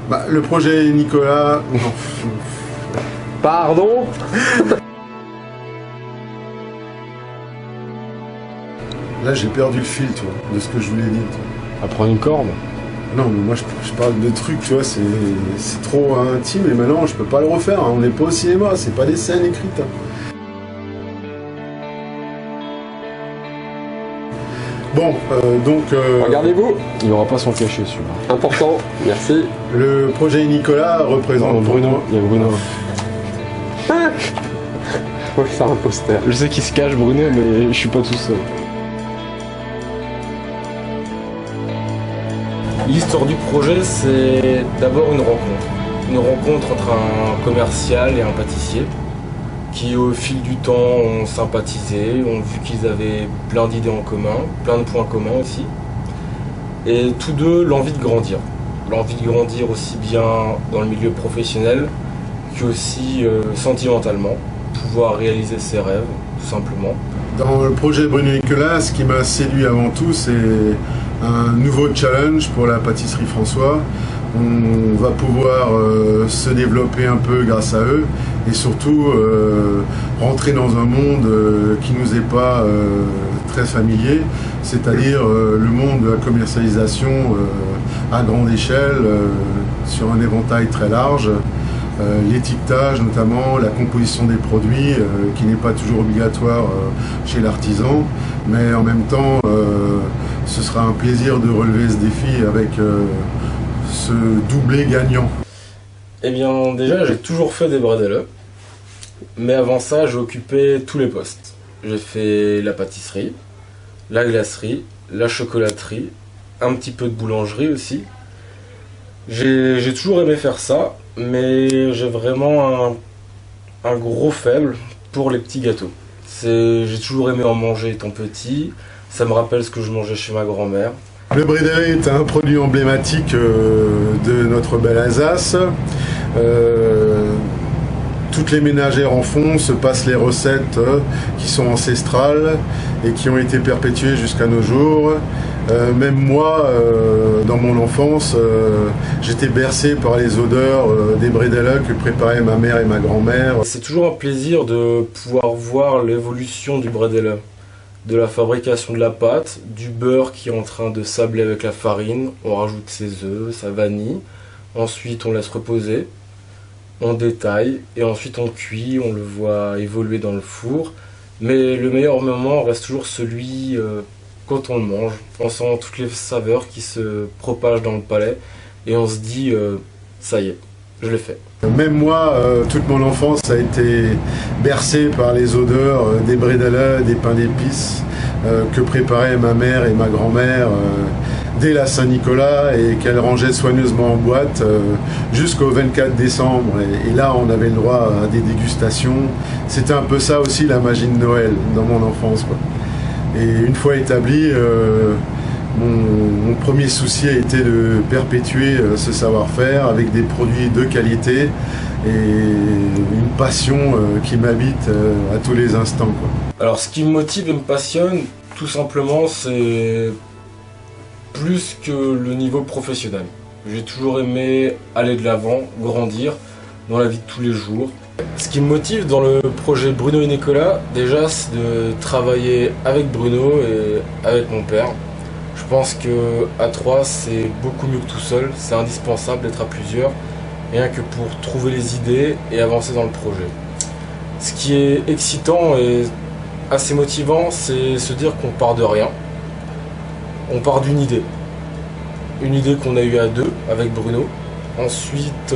Bah, le projet Nicolas... Pardon. Là, j'ai perdu le fil, tu vois, de ce que je voulais dire. À prendre une corde. Non, mais moi, je parle de trucs, tu vois, c'est trop intime, et maintenant, je peux pas le refaire. Hein. On n'est pas au cinéma, c'est pas des scènes écrites. Hein. Bon, donc... Regardez-vous. Il n'aura pas son cachet, celui-là. Important, merci. Le projet Nicolas représente... Non, Bruno, il y a Bruno. Faut faire un poster. Je sais qu'il se cache, Bruno, mais je suis pas tout seul. L'histoire du projet, c'est d'abord une rencontre. Une rencontre entre un commercial et un pâtissier qui, au fil du temps, ont sympathisé, ont vu qu'ils avaient plein d'idées en commun, plein de points communs aussi. Et tous deux, l'envie de grandir. L'envie de grandir aussi bien dans le milieu professionnel qu'aussi sentimentalement. Pouvoir réaliser ses rêves, tout simplement. Dans le projet Bruno Nicolas, ce qui m'a séduit avant tout, c'est un nouveau challenge pour la pâtisserie François. On va pouvoir se développer un peu grâce à eux et surtout rentrer dans un monde qui nous est pas très familier, c'est-à-dire le monde de la commercialisation à grande échelle, sur un éventail très large. L'étiquetage notamment, la composition des produits qui n'est pas toujours obligatoire chez l'artisan, mais en même temps ce sera un plaisir de relever ce défi avec ce doublé gagnant. Eh bien déjà j'ai toujours fait des bredelles, mais avant ça j'ai occupé tous les postes. J'ai fait la pâtisserie, la glacerie, la chocolaterie, un petit peu de boulangerie aussi. J'ai toujours aimé faire ça, mais j'ai vraiment un gros faible pour les petits gâteaux. J'ai toujours aimé en manger étant petit, ça me rappelle ce que je mangeais chez ma grand-mère. Le bredel est un produit emblématique de notre belle Alsace. Toutes les ménagères en font, se passent les recettes qui sont ancestrales et qui ont été perpétuées jusqu'à nos jours. Même moi, dans mon enfance, j'étais bercé par les odeurs des bredel que préparaient ma mère et ma grand-mère. C'est toujours un plaisir de pouvoir voir l'évolution du bredel, de la fabrication de la pâte, du beurre qui est en train de sabler avec la farine, on rajoute ses œufs, sa vanille, ensuite on laisse reposer, on détaille et ensuite on cuit, on le voit évoluer dans le four. Mais le meilleur moment reste toujours celui quand on le mange. On sent toutes les saveurs qui se propagent dans le palais et on se dit ça y est, je l'ai fait. Même moi, toute mon enfance a été bercée par les odeurs des bredel, des pains d'épices que préparaient ma mère et ma grand-mère dès la Saint-Nicolas et qu'elles rangeaient soigneusement en boîte jusqu'au 24 décembre. Et là, on avait le droit à des dégustations. C'était un peu ça aussi la magie de Noël dans mon enfance, quoi. Et une fois établi, mon premier souci a été de perpétuer ce savoir-faire avec des produits de qualité et une passion qui m'habite à tous les instants, quoi. Alors ce qui me motive et me passionne, tout simplement, c'est plus que le niveau professionnel. J'ai toujours aimé aller de l'avant, grandir dans la vie de tous les jours. Ce qui me motive dans le projet Bruno et Nicolas, déjà, c'est de travailler avec Bruno et avec mon père. Je pense qu'à 3, c'est beaucoup mieux que tout seul, c'est indispensable d'être à plusieurs, rien que pour trouver les idées et avancer dans le projet. Ce qui est excitant et assez motivant, c'est se dire qu'on part de rien. On part d'une idée qu'on a eue à deux avec Bruno. Ensuite,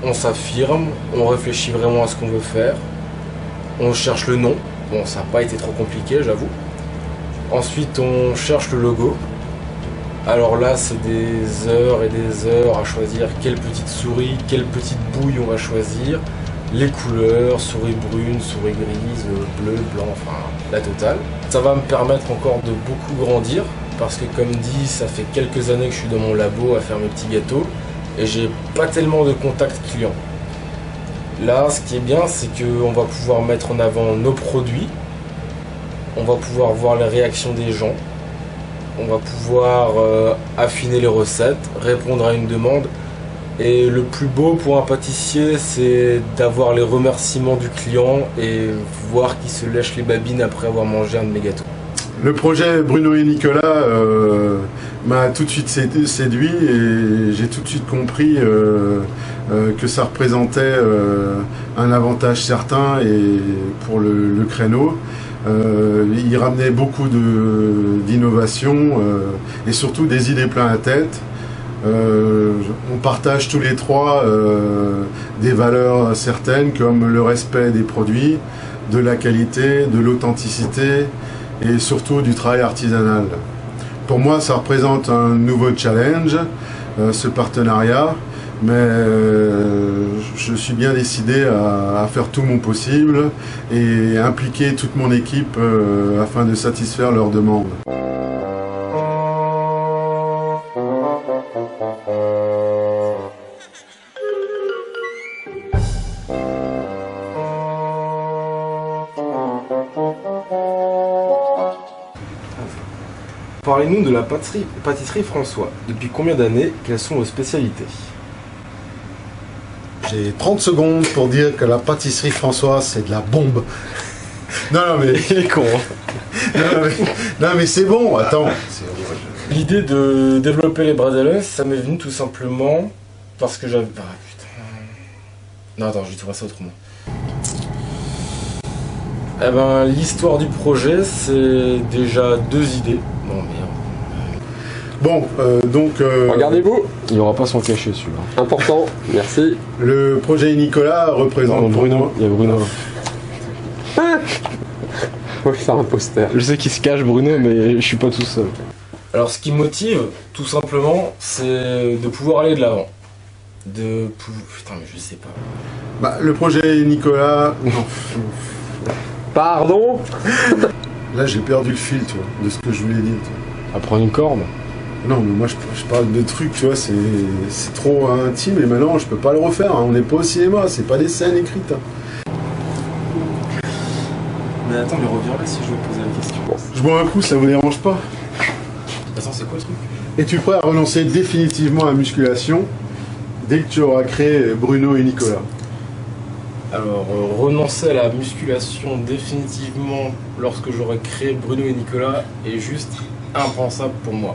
on s'affirme, on réfléchit vraiment à ce qu'on veut faire. On cherche le nom. Bon, ça n'a pas été trop compliqué, j'avoue. Ensuite, on cherche le logo. Alors là, c'est des heures et des heures à choisir quelle petite souris, quelle petite bouille on va choisir. Les couleurs, souris brune, souris grise, bleu, blanc, enfin la totale. Ça va me permettre encore de beaucoup grandir parce que comme dit, ça fait quelques années que je suis dans mon labo à faire mes petits gâteaux et j'ai pas tellement de contact client. Là, ce qui est bien, c'est qu'on va pouvoir mettre en avant nos produits, on va pouvoir voir les réactions des gens, on va pouvoir affiner les recettes, répondre à une demande Et le plus beau pour un pâtissier, c'est d'avoir les remerciements du client et voir qu'il se lèche les babines après avoir mangé un de mes gâteaux. Le projet Bruno et Nicolas m'a tout de suite séduit et j'ai tout de suite compris que ça représentait un avantage certain et pour le créneau. Il ramenait beaucoup d'innovations et surtout des idées plein la tête. On partage tous les trois des valeurs certaines comme le respect des produits, de la qualité, de l'authenticité et surtout du travail artisanal. Pour moi, ça représente un nouveau challenge, ce partenariat, mais je suis bien décidé à faire tout mon possible et impliquer toute mon équipe afin de satisfaire leurs demandes. Parlez-nous de la pâtisserie François. Depuis combien d'années? Quelles sont vos spécialités? J'ai 30 secondes pour dire que la pâtisserie François, c'est de la bombe. Non, mais... Il est con, hein. Non, mais c'est bon, attends. L'idée de développer les bradelles, ça m'est venu tout simplement parce que j'avais... Ah putain... Non, attends, je vais trouver ça autrement. Eh ben, l'histoire du projet, c'est déjà 2 idées. Non, merde. Bon, donc... Regardez-vous, il n'y aura pas son cachet celui-là. Important, merci. Le projet Nicolas représente... Non, Bruno, il y a Bruno. Faut faire un poster. Je sais qu'il se cache Bruno, mais je suis pas tout seul. Alors, ce qui me motive, tout simplement, c'est de pouvoir aller de l'avant. Putain, mais je sais pas. Bah, le projet Nicolas... Non. Pardon? Là, j'ai perdu le fil, tu vois, de ce que je voulais dire. À prendre une corde. Non, mais moi, je parle de trucs, tu vois, c'est trop intime, et maintenant, je peux pas le refaire, hein. On n'est pas au cinéma, c'est pas des scènes écrites. Hein. Mais attends, mais reviens là si je veux poser la question. Je bois un coup, ça vous dérange pas? Attends, c'est quoi le truc? Es-tu prêt à renoncer définitivement à la musculation dès que tu auras créé Bruno et Nicolas? Alors, renoncer à la musculation définitivement lorsque j'aurai créé Bruno et Nicolas est juste impensable pour moi.